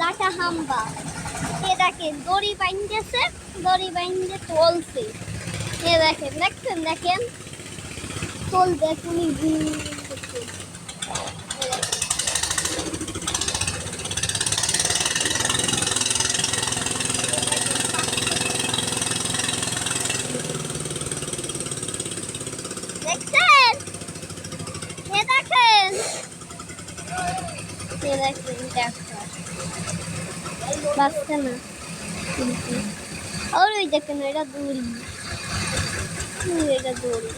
লাটা হাম্বা এ দেখেন দড়ি বাইন্দেছে, দড়ি বাইন্দে চলছে। এ দেখেন, দেখছেন, দেখেন চল দেখুন দেখছেন, এ দেখেন, এ দেখেন ট্রাক্টর বাঁচছে না কিন্তু। আর ওই দেখেন এটা দড়ি, এটা দড়ি।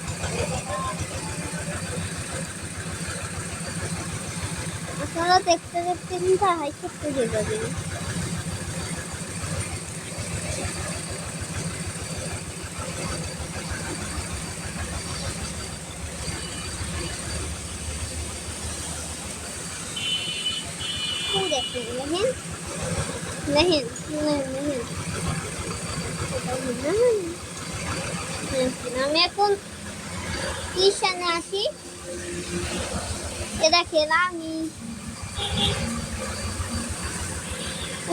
আপনারা দেখতে দেখতে কিন্তু হাই করতে যাবেন। দেখেন দেখেন দেখেন দেখেন আমি এখন টিউশনে আসি। এ দেখেন আমি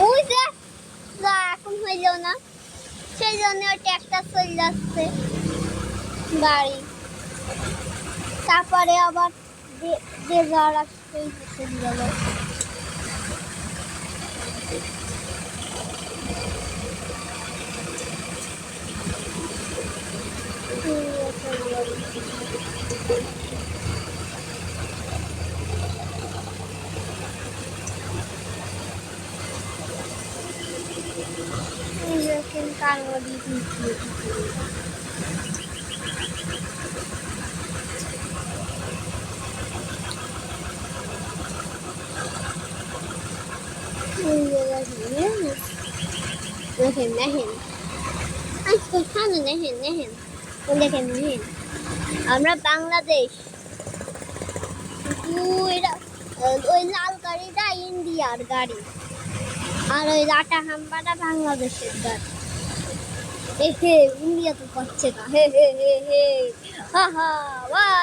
ওই যে এখন হইল না, সেই জন্য ওইটা একটা চলে যাচ্ছে বাড়ি। তারপরে আবার যে যার আসতেই চলে গেল। কাগজি দেখেন দেখেন আজকে দেখেন দেখেন দেখেন দেখেন আমরা বাংলাদেশ। ওই লাল গাড়িটা ইন্ডিয়ার গাড়ি, আর ওই লাটা হাম্বাটা বাংলাদেশের গাড়ি। হে ইন্ডিয়া তো পাচ্ছে না, হে হে হে হে হা হা।